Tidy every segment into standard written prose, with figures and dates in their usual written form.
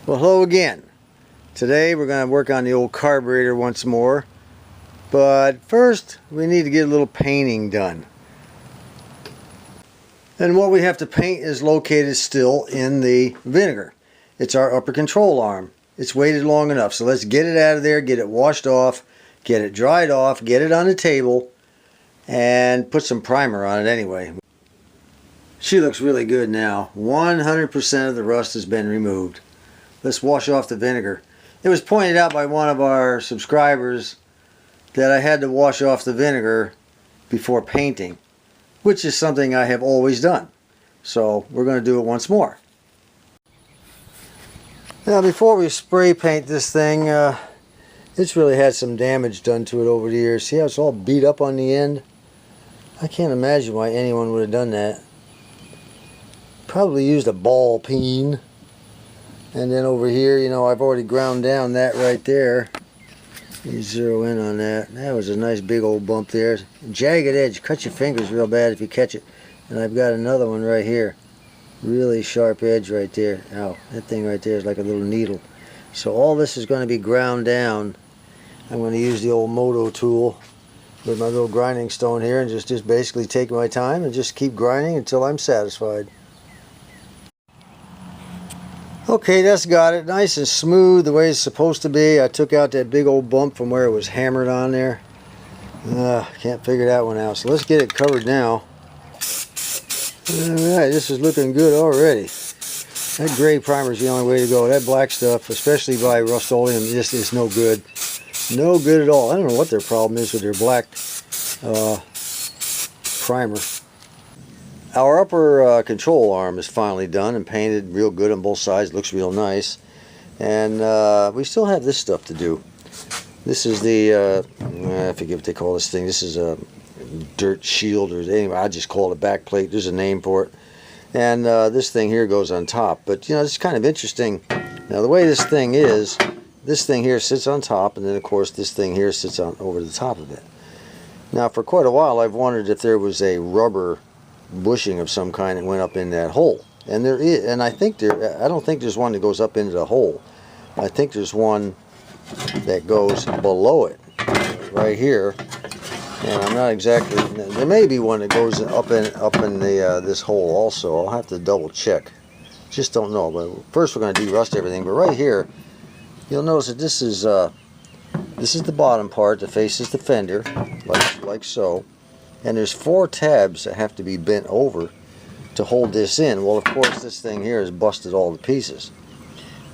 Well, hello again. Today we're going to work on the old carburetor once more, but first we need to get a little painting done. And what we have to paint is located still in the vinegar. It's our upper control arm. It's weighted long enough, so let's get it out of there, get it washed off, get it dried off, get it on the table, and put some primer on it anyway. She looks really good now. 100% of the rust has been removed. Let's wash off the vinegar. It was pointed out by one of our subscribers that I had to wash off the vinegar before painting, which is something I have always done. So we're going to do it once more. Now before we spray paint this thing, it's really had some damage done to it over the years. See how it's all beat up on the end? I can't imagine why anyone would have done that. Probably used a ball peen. And then over here, you know, I've already ground down that right there. You zero in on that. That was a nice big old bump there. Jagged edge. Cut your fingers real bad if you catch it. And I've got another one right here. Really sharp edge right there. Ow, that thing right there is like a little needle. So all this is going to be ground down. I'm going to use the old Moto tool with my little grinding stone here and just basically take my time and just keep grinding until I'm satisfied. Okay, that's got it. Nice and smooth the way it's supposed to be. I took out that big old bump from where it was hammered on there. Can't figure that one out. So let's get it covered now. Alright, this is looking good already. That gray primer is the only way to go. That black stuff, especially by Rust-Oleum, just is no good. No good at all. I don't know what their problem is with their black primer. Our upper control arm is finally done and painted real good on both sides. Looks real nice. And we still have this stuff to do. This is the, I forget what they call this thing. This is a dirt shield, or anyway, I just call it a back plate. There's a name for it. And this thing here goes on top. But, you know, it's kind of interesting. Now, the way this thing is, this thing here sits on top, and then, of course, this thing here sits on over the top of it. Now, for quite a while, I've wondered if there was a rubber bushing of some kind that went up in that hole, and there is, and I don't think there's one that goes up into the hole. I think there's one that goes below it right here, and I'm not exactly, there may be one that goes up in the this hole also. I'll have to double check, just don't know. But first we're going to de-rust everything. But right here you'll notice that this is the bottom part that faces the fender, like so. And there's 4 tabs that have to be bent over to hold this in. Well, of course, this thing here has busted all to pieces.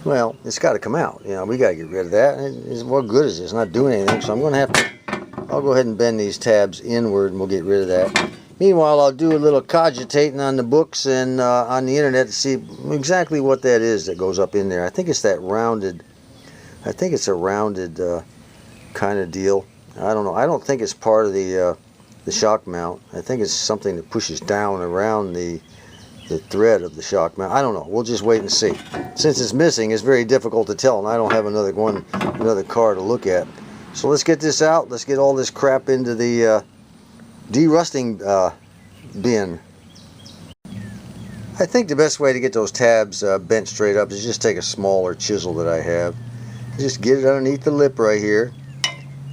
Well, it's got to come out. You know, we got to get rid of that. What good is it? It's not doing anything. So I'm going to have to, I'll go ahead and bend these tabs inward and we'll get rid of that. Meanwhile, I'll do a little cogitating on the books and on the internet to see exactly what that is that goes up in there. I think it's that rounded, I think it's a rounded kind of deal. I don't know. I don't think it's part of the shock mount. I think it's something that pushes down around the thread of the shock mount. I don't know. We'll just wait and see. Since it's missing, it's very difficult to tell, and I don't have another car to look at. So let's get this out. Let's get all this crap into the de-rusting bin. I think the best way to get those tabs bent straight up is just take a smaller chisel that I have. Just get it underneath the lip right here,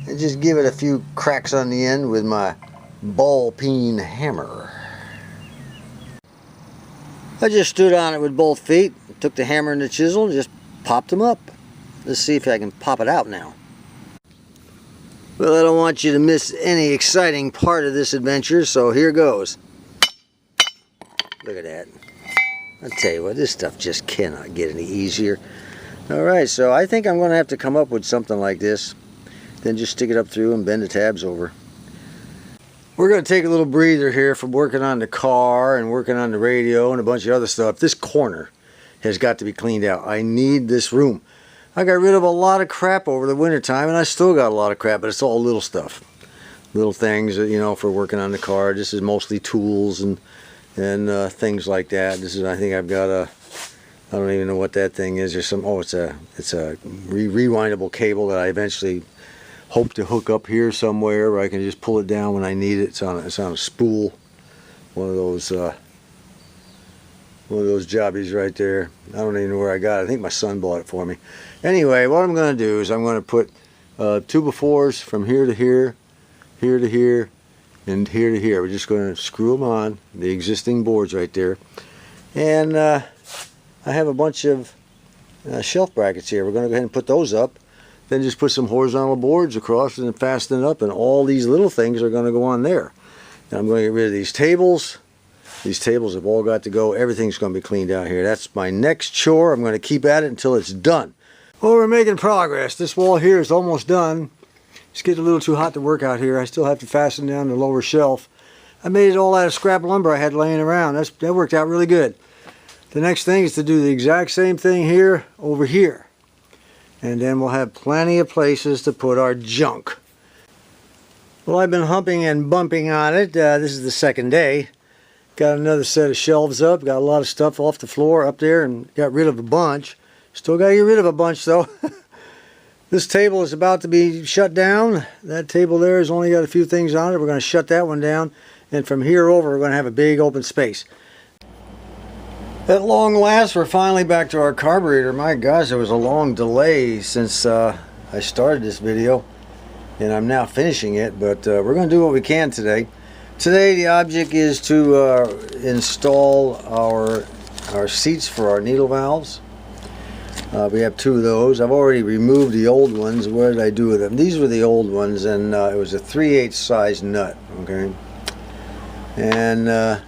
and just give it a few cracks on the end with my ball peen hammer. I just stood on it with both feet, took the hammer and the chisel and just popped them up. Let's see if I can pop it out now. Well, I don't want you to miss any exciting part of this adventure, so here goes. Look at that. I'll tell you what, this stuff just cannot get any easier. Alright, so I think I'm going to have to come up with something like this. Then just stick it up through and bend the tabs over. We're going to take a little breather here from working on the car and working on the radio and a bunch of other stuff. This corner has got to be cleaned out. I need this room. I got rid of a lot of crap over the winter time, and I still got a lot of crap, but it's all little stuff. Little things, you know, for working on the car. This is mostly tools and things like that. This is, I think I've got a, I don't even know what that thing is. There's some, oh, it's a rewindable cable that I eventually hope to hook up here somewhere where I can just pull it down when I need it. It's on a spool, one of those One of those jobbies right there. I don't even know where I got it. I think my son bought it for me. Anyway, what I'm going to do is I'm going to put 2x4s from here to here, here to here, and here to here. We're just going to screw them on, the existing boards right there. And I have a bunch of shelf brackets here. We're going to go ahead and put those up. Then just put some horizontal boards across and fasten it up, and all these little things are going to go on there. And I'm going to get rid of these tables. These tables have all got to go. Everything's going to be cleaned out here. That's my next chore. I'm going to keep at it until it's done. Well, we're making progress. This wall here is almost done. It's getting a little too hot to work out here. I still have to fasten down the lower shelf. I made it all out of scrap lumber I had laying around. That worked out really good. The next thing is to do the exact same thing here over here. And then we'll have plenty of places to put our junk. Well, I've been humping and bumping on it. This is the second day. Got another set of shelves up. Got a lot of stuff off the floor up there and got rid of a bunch. Still got to get rid of a bunch though. This table is about to be shut down. That table there has only got a few things on it. We're going to shut that one down. And from here over, we're going to have a big open space. At long last, we're finally back to our carburetor. My gosh, there was a long delay since I started this video, and I'm now finishing it, but we're going to do what we can today. Today, the object is to install our seats for our needle valves. We have 2 of those. I've already removed the old ones. What did I do with them? These were the old ones, and it was a 3/8 size nut, okay? And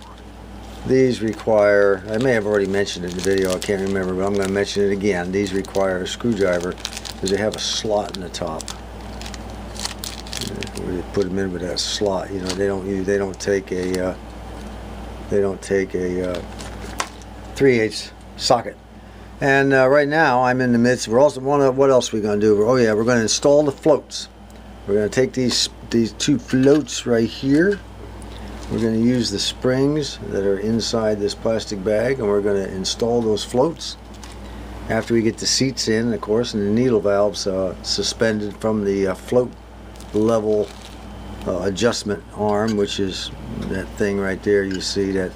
these require, I may have already mentioned it in the video, I can't remember, but I'm going to mention it again. These require a screwdriver because they have a slot in the top. Where you put them in with that slot, you know, they don't take a 3/8 socket. And right now I'm in the midst. We're also what else are we going to do? Oh yeah, we're going to install the floats. We're going to take these 2 floats right here. We're going to use the springs that are inside this plastic bag, and we're going to install those floats. After we get the seats in, of course, and the needle valves suspended from the float level adjustment arm, which is that thing right there. You see that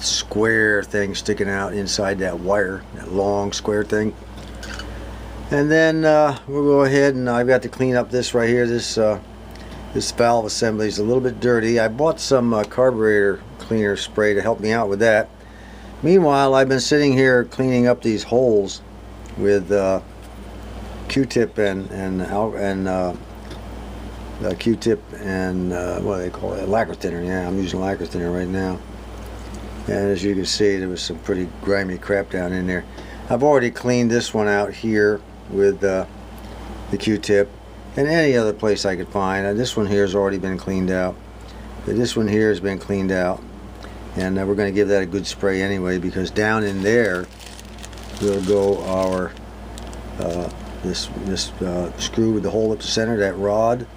square thing sticking out inside that wire, that long square thing. And then we'll go ahead, and I've got to clean up this right here. This valve assembly is a little bit dirty. I bought some carburetor cleaner spray to help me out with that. Meanwhile, I've been sitting here cleaning up these holes with Q-tip and Q-tip and what do they call it? Lacquer thinner. Yeah, I'm using lacquer thinner right now. And as you can see, there was some pretty grimy crap down in there. I've already cleaned this one out here with the Q-tip. And any other place I could find. This one here has already been cleaned out. But this one here has been cleaned out. And we're going to give that a good spray anyway, because down in there will go our this screw with the hole up the center, that rod,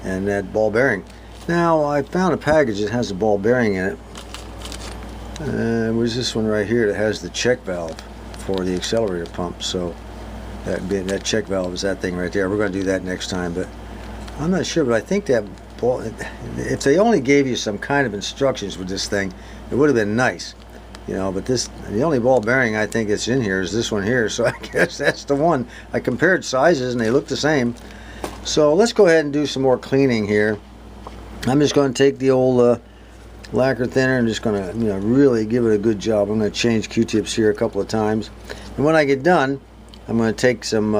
and that ball bearing. Now I found a package that has a ball bearing in it. Where's this one right here that has the check valve for the accelerator pump? So that check valve is that thing right there. We're going to do that next time, but I'm not sure. But I think that ball, if they only gave you some kind of instructions with this thing, it would have been nice, you know. But the only ball bearing I think that's in here is this one here. So I guess that's the one. I compared sizes and they look the same. So let's go ahead and do some more cleaning here. I'm just going to take the old lacquer thinner and just going to, you know, really give it a good job. I'm going to change Q-tips here a couple of times, and when I get done, I'm going to take some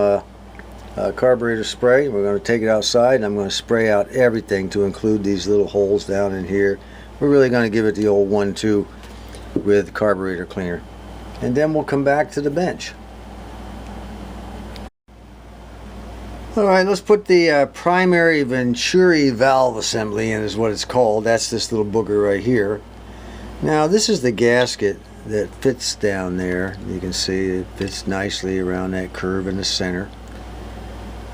carburetor spray. We're going to take it outside, and I'm going to spray out everything to include these little holes down in here. We're really going to give it the old 1-2 with carburetor cleaner, and then we'll come back to the bench. Alright, let's put the primary Venturi valve assembly in, is what it's called. That's this little booger right here. Now this is the gasket that fits down there. You can see it fits nicely around that curve in the center.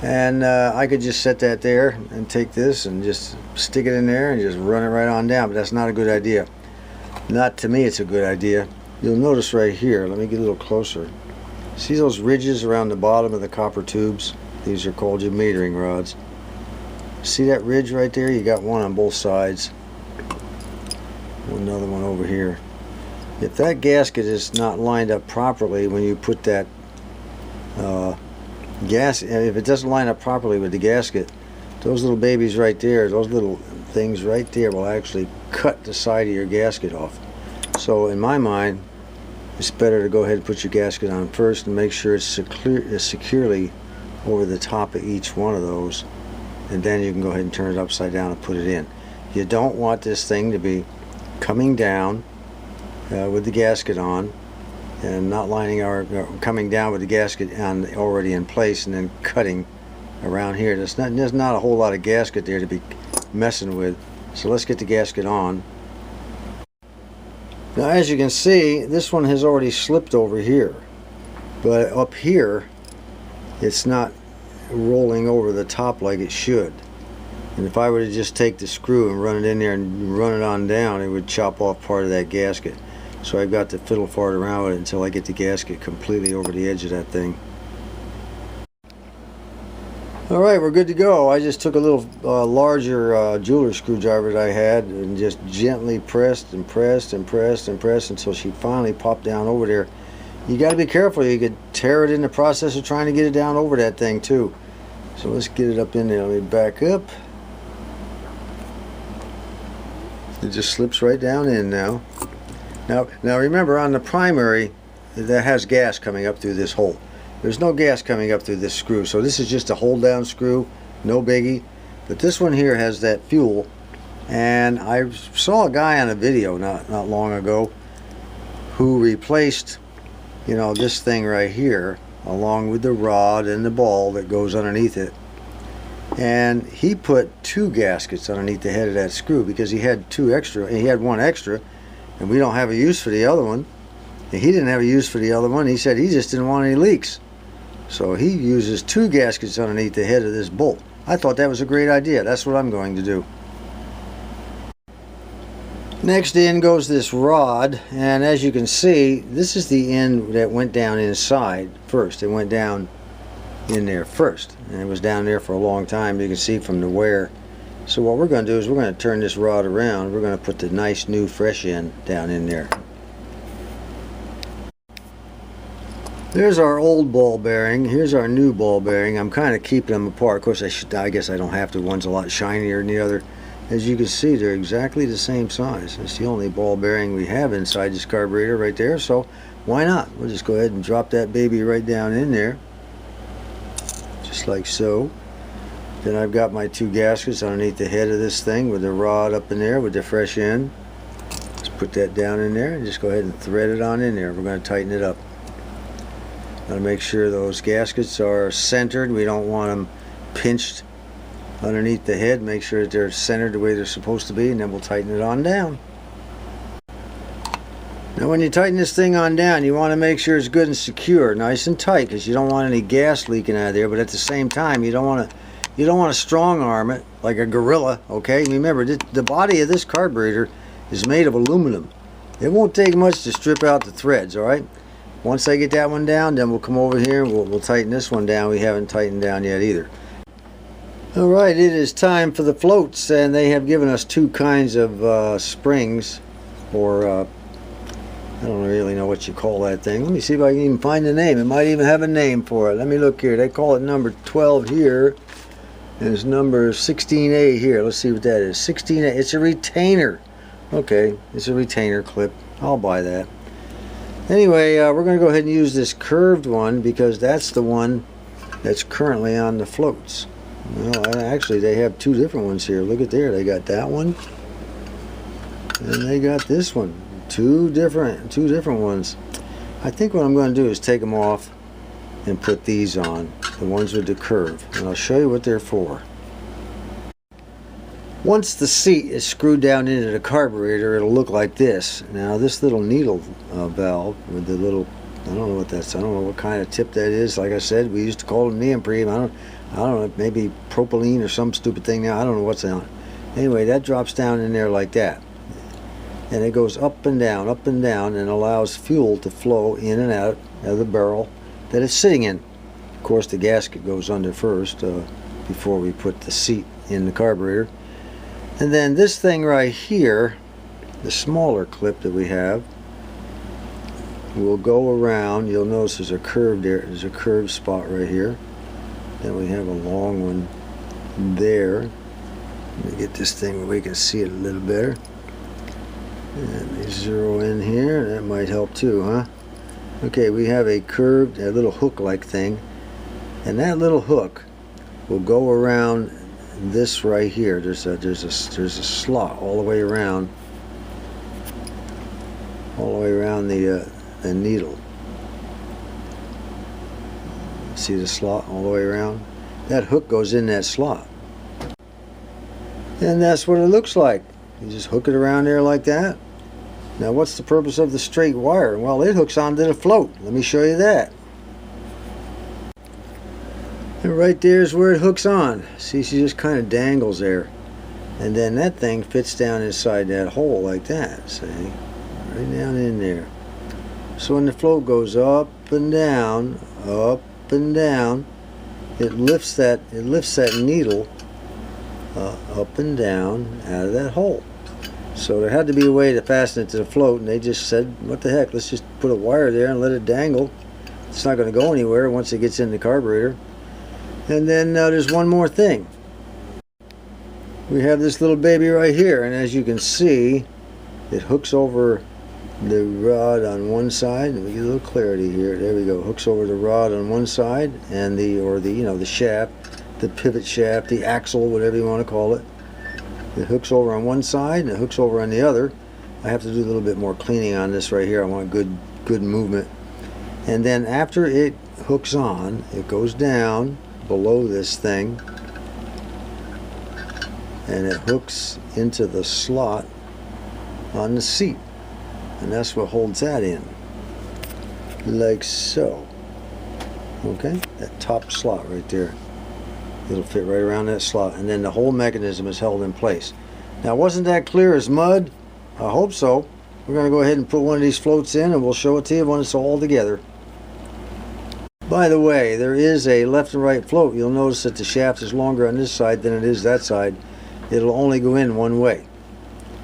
And I could just set that there and take this and just stick it in there and just run it right on down, but that's not a good idea. Not to me it's a good idea. You'll notice right here, let me get a little closer. See those ridges around the bottom of the copper tubes? These are called your metering rods. See that ridge right there? You got one on both sides. Another one over here. If that gasket is not lined up properly when you put that if it doesn't line up properly with the gasket, those little babies right there, those little things right there will actually cut the side of your gasket off. So in my mind, it's better to go ahead and put your gasket on first and make sure it's securely over the top of each one of those, and then you can go ahead and turn it upside down and put it in. You don't want this thing to be coming down with the gasket on and not lining or coming down with the gasket on already in place and then cutting around here. There's not a whole lot of gasket there to be messing with. So let's get the gasket on. Now, as you can see, this one has already slipped over here, but up here it's not rolling over the top like it should. And if I were to just take the screw and run it in there and run it on down, it would chop off part of that gasket. So I've got to fiddle fart around with it until I get the gasket completely over the edge of that thing. Alright, we're good to go. I just took a little larger jeweler's screwdriver that I had and just gently pressed and pressed and pressed and pressed until she finally popped down over there. You got to be careful. You could tear it in the process of trying to get it down over that thing too. So let's get it up in there. Let me back up. It just slips right down in now. Now remember, on the primary, that has gas coming up through this hole. There's no gas coming up through this screw, so this is just a hold down screw, no biggie. But this one here has that fuel, and I saw a guy on a video not long ago who replaced, you know, this thing right here along with the rod and the ball that goes underneath it, and he put 2 gaskets underneath the head of that screw because he had 2 extra. He had 1 extra, and we don't have a use for the other one, and he didn't have a use for the other one. He said he just didn't want any leaks. So he uses 2 gaskets underneath the head of this bolt. I thought that was a great idea. That's what I'm going to do. Next in goes this rod, and as you can see, this is the end that went down inside first. It went down in there first, and it was down there for a long time. You can see from the wear. So what we're going to do is we're going to turn this rod around. We're going to put the nice new fresh end down in there. There's our old ball bearing. Here's our new ball bearing. I'm kind of keeping them apart. Of course, I guess I don't have to. One's a lot shinier than the other. As you can see, they're exactly the same size. It's the only ball bearing we have inside this carburetor right there, so why not? We'll just go ahead and drop that baby right down in there, just like so. Then I've got my 2 gaskets underneath the head of this thing with the rod up in there with the fresh end. Let's put that down in there and just go ahead and thread it on in there. We're going to tighten it up. Got to make sure those gaskets are centered. We don't want them pinched underneath the head. Make sure that they're centered the way they're supposed to be, and then we'll tighten it on down. Now when you tighten this thing on down, you want to make sure it's good and secure, nice and tight, because you don't want any gas leaking out of there. But at the same time, you don't want to strong arm it like a gorilla. Okay, remember, the body of this carburetor is made of aluminum. It won't take much to strip out the threads. All right. Once I get that one down, then we'll come over here and we'll tighten this one down. We haven't tightened down yet either. Alright, it is time for the floats, and they have given us 2 kinds of springs, or I don't really know what you call that thing. Let me see if I can even find the name. It might even have a name for it. Let me look here. They call it number 12 here, and it's number 16A here. Let's see what that is. 16A. It's a retainer. Okay, it's a retainer clip. I'll buy that. Anyway, we're going to go ahead and use this curved one because that's the one that's currently on the floats. Well, actually, they have 2 different ones here. Look at there. They got that one, and they got this one. Two different ones. I think what I'm going to do is take them off and put these on, the ones with the curve, and I'll show you what they're for. Once the seat is screwed down into the carburetor, it'll look like this. Now this little needle valve with the little, I don't know what that's, I don't know what kind of tip that is. Like I said, we used to call it neoprene. I don't know, maybe propylene or some stupid thing now. I don't know what's on it. Anyway, that drops down in there like that. And it goes up and down, and allows fuel to flow in and out of the barrel that it's sitting in. Of course, the gasket goes under first before we put the seat in the carburetor. And then this thing right here, the smaller clip that we have, will go around. You'll notice there's a curved there. There's a curved spot right here. Then we have a long one there. Let me get this thing where we can see it a little better. And we zero in here. That might help too, huh? Okay, we have a curved, a little hook-like thing, and that little hook will go around this right here. There's a slot all the way around, the needle. See the slot all the way around? That hook goes in that slot, and that's what it looks like. You just hook it around there like that. Now, what's the purpose of the straight wire? Well, it hooks onto the float. Let me show you that. And right there is where it hooks on. See, she just kind of dangles there. And then that thing fits down inside that hole like that. See? Right down in there. So when the float goes up and down, it lifts that needle up and down out of that hole. So there had to be a way to fasten it to the float, and they just said, what the heck, let's just put a wire there and let it dangle. It's not going to go anywhere once it gets in the carburetor. And then there's one more thing. We have this little baby right here, and as you can see, it hooks over the rod on one side. Let me get a little clarity here. There we go. Hooks over the rod on one side, and the shaft, the pivot shaft, the axle, whatever you want to call it. It hooks over on one side and it hooks over on the other. I have to do a little bit more cleaning on this right here. I want good movement. And then after it hooks on, it goes down below this thing and it hooks into the slot on the seat, and that's what holds that in, like so. Okay, that top slot right there. It'll fit right around that slot, and then the whole mechanism is held in place. Now, wasn't that clear as mud? I hope so. We're going to go ahead and put one of these floats in, and we'll show it to you when it's all together. By the way, there is a left and right float. You'll notice that the shaft is longer on this side than it is that side. It'll only go in one way.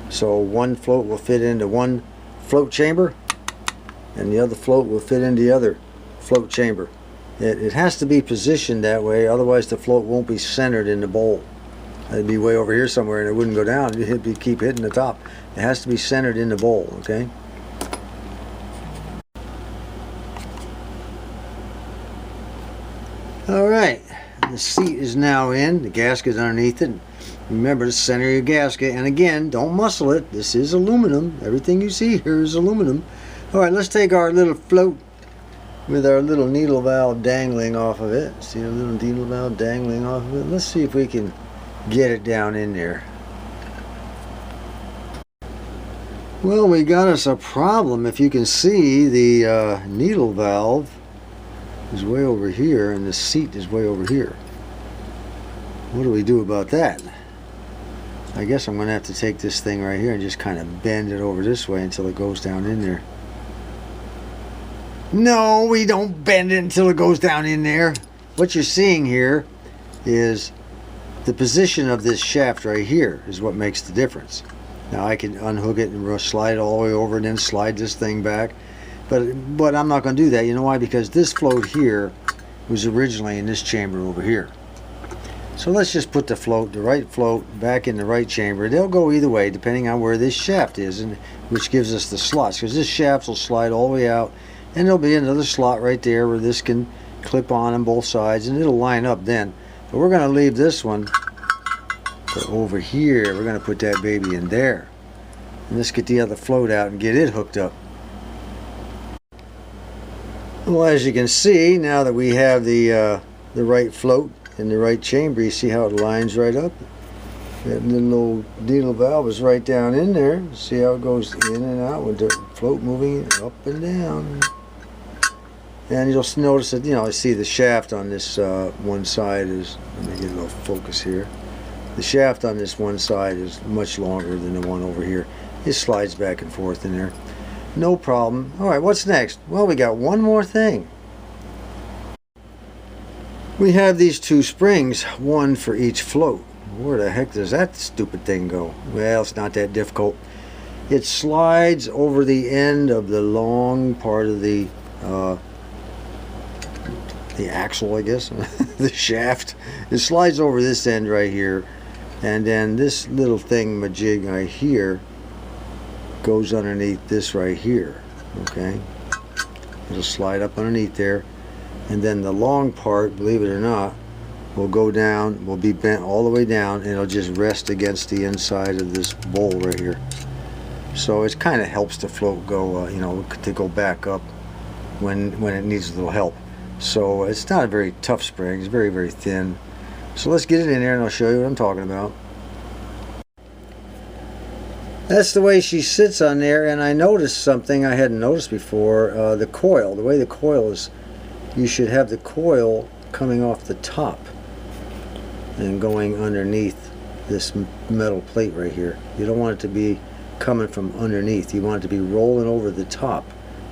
So one float will fit into one float chamber, and the other float will fit into the other float chamber. It has to be positioned that way, otherwise the float won't be centered in the bowl. It'd be way over here somewhere and it wouldn't go down. It'd keep hitting the top. It has to be centered in the bowl, okay? Alright, the seat is now in. The gasket is underneath it. Remember to center your gasket, and again, don't muscle it. This is aluminum. Everything you see here is aluminum. Alright, let's take our little float with our little needle valve dangling off of it. See a little needle valve dangling off of it? Let's see if we can get it down in there. Well, we got us a problem. If you can see, the needle valve is way over here and the seat is way over here. What do we do about that? I guess I'm going to have to take this thing right here and just kind of bend it over this way until it goes down in there. No, we don't bend it until it goes down in there. What you're seeing here is the position of this shaft right here is what makes the difference. Now I can unhook it and slide it all the way over and then slide this thing back. But I'm not going to do that. You know why? Because this float here was originally in this chamber over here. So let's just put the right float back in the right chamber. They'll go either way depending on where this shaft is, and which gives us the slots, because this shaft will slide all the way out. And there'll be another slot right there where this can clip on both sides, and it'll line up then. But we're going to leave this one over here. We're going to put that baby in there. And let's get the other float out and get it hooked up. Well, as you can see, now that we have the right float in the right chamber, you see how it lines right up? That little needle valve is right down in there. See how it goes in and out with the float moving up and down. And you'll notice that, you know, I see the shaft on this one side is, let me get a little focus here. The shaft on this one side is much longer than the one over here. It slides back and forth in there. No problem. Alright, what's next? Well, we got one more thing. We have these two springs, one for each float. Where the heck does that stupid thing go? Well, it's not that difficult. it slides over the end of the long part of the axle, I guess, the shaft. It slides over this end right here, and then this little thing majig right here goes underneath this right here. Okay, it'll slide up underneath there, and then the long part, believe it or not, will go down, will be bent all the way down, and it'll just rest against the inside of this bowl right here. So it kind of helps the float go, you know, to go back up when it needs a little help. So it's not a very tough spring, it's very, very thin. So let's get it in there and I'll show you what I'm talking about. That's the way she sits on there, and I noticed something I hadn't noticed before. The coil, the way the coil is, you should have the coil coming off the top and going underneath this metal plate right here. You don't want it to be coming from underneath. You want it to be rolling over the top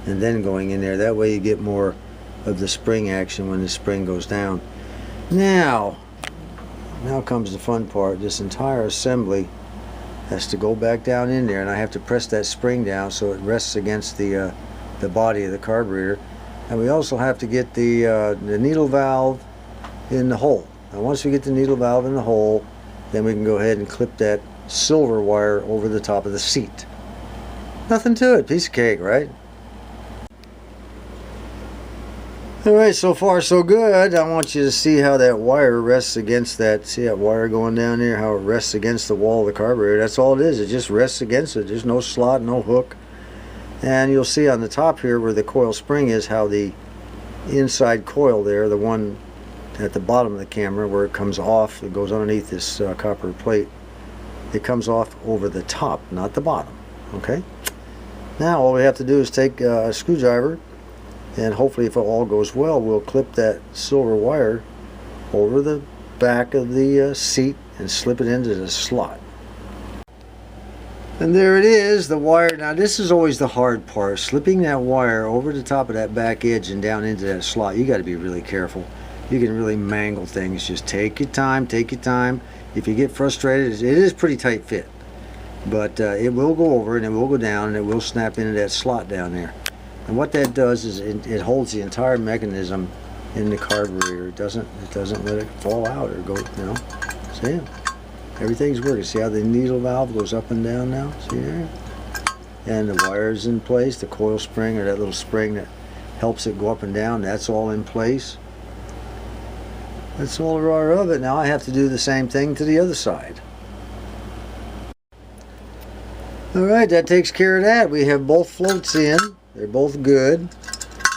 and then going in there. That way you get more of the spring action when the spring goes down. Now comes the fun part. This entire assembly has to go back down in there, and I have to press that spring down so it rests against the body of the carburetor. And we also have to get the needle valve in the hole. Now once we get the needle valve in the hole, then we can go ahead and clip that silver wire over the top of the seat. Nothing to it, piece of cake, right? Alright, so far so good. I want you to see how that wire rests against that. See that wire going down there, how it rests against the wall of the carburetor. That's all it is. It just rests against it. There's no slot, no hook. And you'll see on the top here where the coil spring is, how the inside coil there, the one at the bottom of the camera where it comes off, it goes underneath this copper plate, it comes off over the top, not the bottom. Okay, now all we have to do is take a screwdriver, and hopefully if it all goes well, we'll clip that silver wire over the back of the seat and slip it into the slot. And there it is, the wire. Now this is always the hard part, slipping that wire over the top of that back edge and down into that slot. You got to be really careful. You can really mangle things. Just take your time, take your time. If you get frustrated, it is pretty tight fit, but it will go over and it will go down and it will snap into that slot down there. And what that does is it holds the entire mechanism in the carburetor. It doesn't let it fall out or go, you know. See, everything's working. See how the needle valve goes up and down now? See there? And the wire's in place. The coil spring, or that little spring that helps it go up and down, that's all in place. That's all there are of it. Now I have to do the same thing to the other side. Alright, that takes care of that. We have both floats in. They're both good.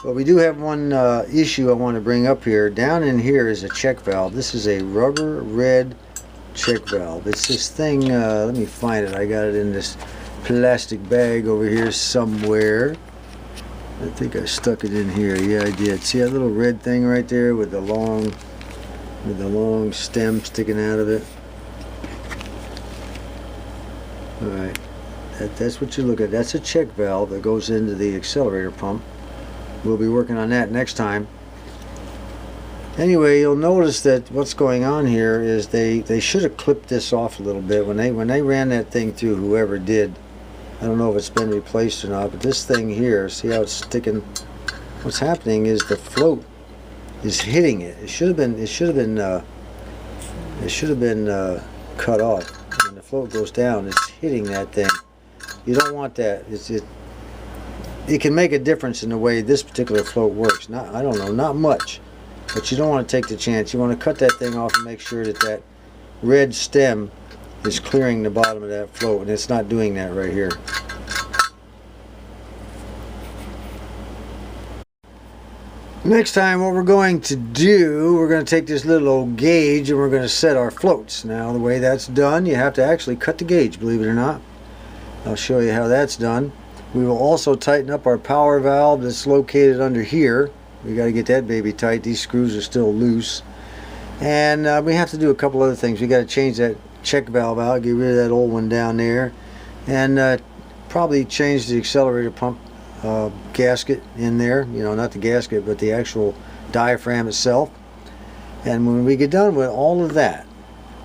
But we do have one issue I want to bring up here. Down in here is a check valve. This is a rubber red check valve. It's this thing, let me find it. I got it in this plastic bag over here somewhere. I think I stuck it in here. Yeah, I did. See that little red thing right there with the long stem sticking out of it? Alright, that's what you look at. That's a check valve that goes into the accelerator pump. We'll be working on that next time. Anyway, you'll notice that what's going on here is they should have clipped this off a little bit when they ran that thing through, whoever did. I don't know if it's been replaced or not, but this thing here, see how it's sticking? What's happening is the float is hitting it. It should have been cut off. When the float goes down, it's hitting that thing. You don't want that. It can make a difference in the way this particular float works. I don't know, not much, but you don't want to take the chance. You want to cut that thing off and make sure that that red stem is clearing the bottom of that float, and it's not doing that right here. Next time, what we're going to do, we're going to take this little old gauge and we're going to set our floats. Now the way that's done, you have to actually cut the gauge, believe it or not. I'll show you how that's done. We will also tighten up our power valve that's located under here. We got to get that baby tight. These screws are still loose. And we have to do a couple other things. We got to change that check valve out, get rid of that old one down there, and probably change the accelerator pump gasket in there, you know, not the gasket but the actual diaphragm itself. And when we get done with all of that,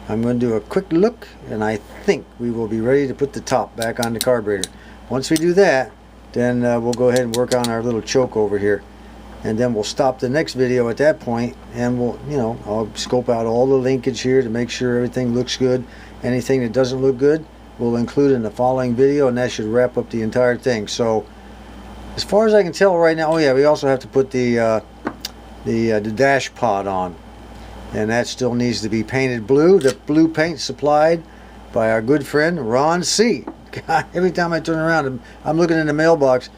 I'm going to do a quick look, and I think we will be ready to put the top back on the carburetor. once we do that, then we'll go ahead and work on our little choke over here. And then we'll stop the next video at that point, and we'll, you know, I'll scope out all the linkage here to make sure everything looks good. Anything that doesn't look good, we'll include in the following video, and that should wrap up the entire thing. So, as far as I can tell right now, oh yeah, we also have to put the dash pod on, and that still needs to be painted blue. The blue paint supplied by our good friend Ron C. God, every time I turn around, I'm looking in the mailbox.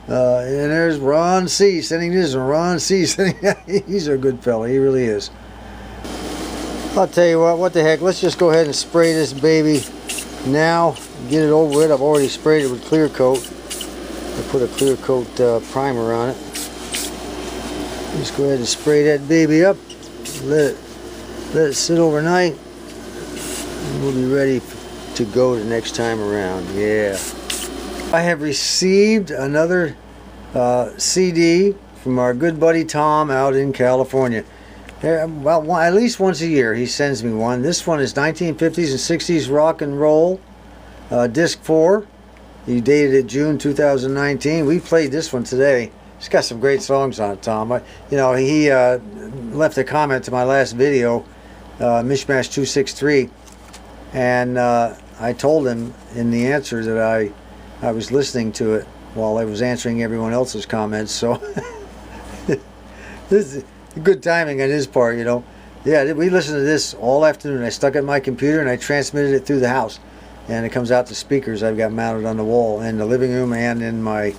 And there's Ron C. sending this, and Ron C. sending that. He's a good fella, he really is. I'll tell you what the heck, let's just go ahead and spray this baby now, get it over with. I've already sprayed it with clear coat. I put a clear coat primer on it. Just go ahead and spray that baby up, let it sit overnight, and we'll be ready to go the next time around. Yeah. I have received another CD from our good buddy Tom out in California. Well, at least once a year he sends me one. This one is 1950s and 60s rock and roll, disc 4. He dated it June 2019. We played this one today. It's got some great songs on it, Tom. You know, he left a comment to my last video, Mishmash 263, and I told him in the answer that I was listening to it while I was answering everyone else's comments, so this is good timing on his part, you know. Yeah, we listened to this all afternoon. I stuck it in my computer and I transmitted it through the house, and it comes out to speakers I've got mounted on the wall in the living room and in my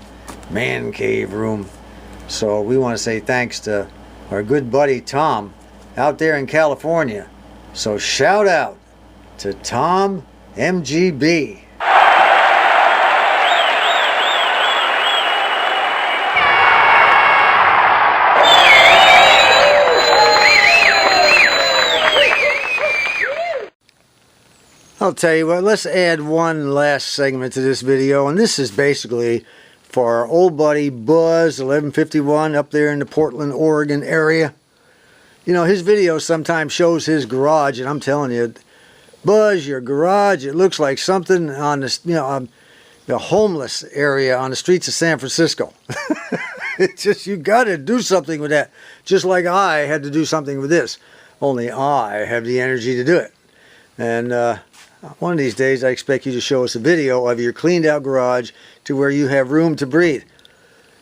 man cave room. So we want to say thanks to our good buddy Tom out there in California. So shout out to Tom MGB. I'll tell you what, let's add one last segment to this video, and this is basically for our old buddy Buzz 1151 up there in the Portland, Oregon area. You know, his video sometimes shows his garage, and I'm telling you, Buzz, your garage, it looks like something on the, you know, the homeless area on the streets of San Francisco. It's just, you got to do something with that, just like I had to do something with this, only I have the energy to do it. And one of these days I expect you to show us a video of your cleaned out garage to where you have room to breathe.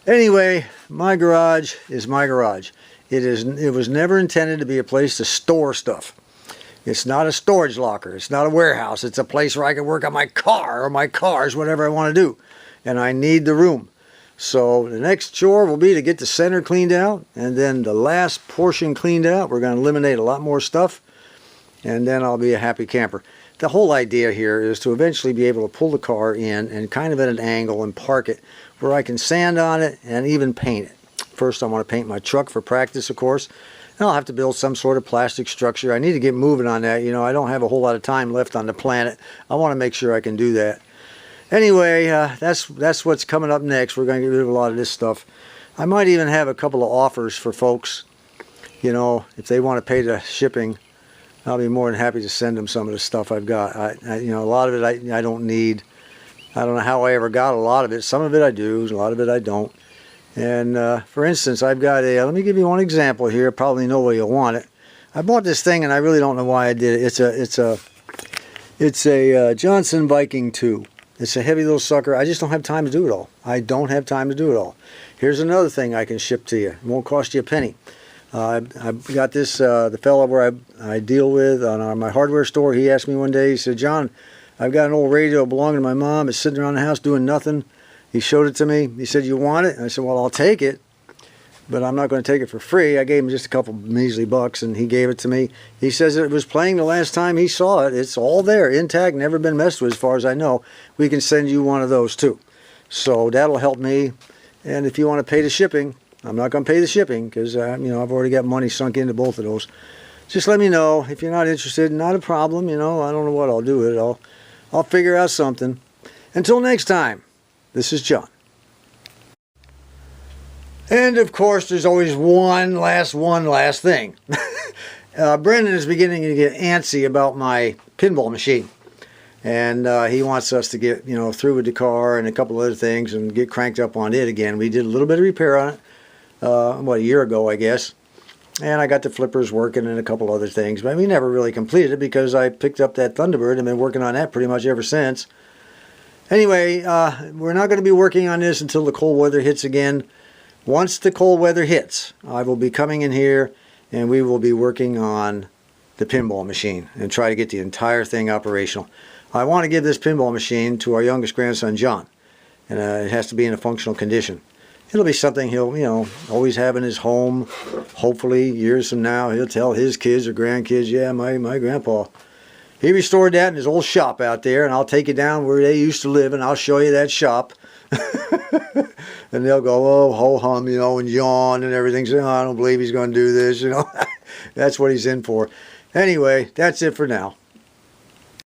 Anyway, my garage is my garage. It was never intended to be a place to store stuff. It's not a storage locker. It's not a warehouse. It's a place where I can work on my car or my cars, whatever I want to do. And I need the room. So the next chore will be to get the center cleaned out, and then the last portion cleaned out. We're going to eliminate a lot more stuff, and then I'll be a happy camper. The whole idea here is to eventually be able to pull the car in and kind of at an angle and park it where I can sand on it and even paint it. First I want to paint my truck for practice, of course. And I'll have to build some sort of plastic structure. I need to get moving on that. You know, I don't have a whole lot of time left on the planet. I want to make sure I can do that. Anyway, that's what's coming up next. We're going to get rid of a lot of this stuff. I might even have a couple of offers for folks. You know, if they want to pay the shipping, I'll be more than happy to send them some of the stuff I've got. You know, a lot of it I don't need. I don't know how I ever got a lot of it. Some of it I do, a lot of it I don't. And for instance, I've got a, let me give you one example here. Probably nobody will want it. I bought this thing and I really don't know why I did it. It's a Johnson Viking 2. It's a heavy little sucker. I just don't have time to do it all. I don't have time to do it all. Here's another thing I can ship to you. It won't cost you a penny. I got this, the fellow where I deal with on my hardware store, he asked me one day, he said, John, I've got an old radio belonging to my mom. It's sitting around the house doing nothing. He showed it to me. He said, you want it? And I said, well, I'll take it, but I'm not going to take it for free. I gave him just a couple measly bucks, and he gave it to me. He says it was playing the last time he saw it. It's all there, intact, never been messed with as far as I know. We can send you one of those too. So that'll help me. And if you want to pay the shipping, I'm not going to pay the shipping because you know, I've already got money sunk into both of those. Just let me know. If you're not interested, not a problem. You know, I don't know what I'll do with it. I'll figure out something. Until next time, this is John. And of course, there's always one last thing. Brendan is beginning to get antsy about my pinball machine. And he wants us to get, you know, through with the car and a couple other things and get cranked up on it again. We did a little bit of repair on it, what, a year ago, I guess. And I got the flippers working and a couple other things. But we never really completed it because I picked up that Thunderbird and been working on that pretty much ever since. Anyway, we're not going to be working on this until the cold weather hits again. Once the cold weather hits, I will be coming in here and we will be working on the pinball machine and try to get the entire thing operational. I want to give this pinball machine to our youngest grandson, John, and it has to be in a functional condition. It'll be something he'll, you know, always have in his home. Hopefully, years from now, he'll tell his kids or grandkids, yeah, my grandpa, he restored that in his old shop out there, and I'll take you down where they used to live, and I'll show you that shop. And they'll go, oh, ho-hum, you know, and yawn and everything. So, oh, I don't believe he's going to do this, you know. That's what he's in for. Anyway, that's it for now.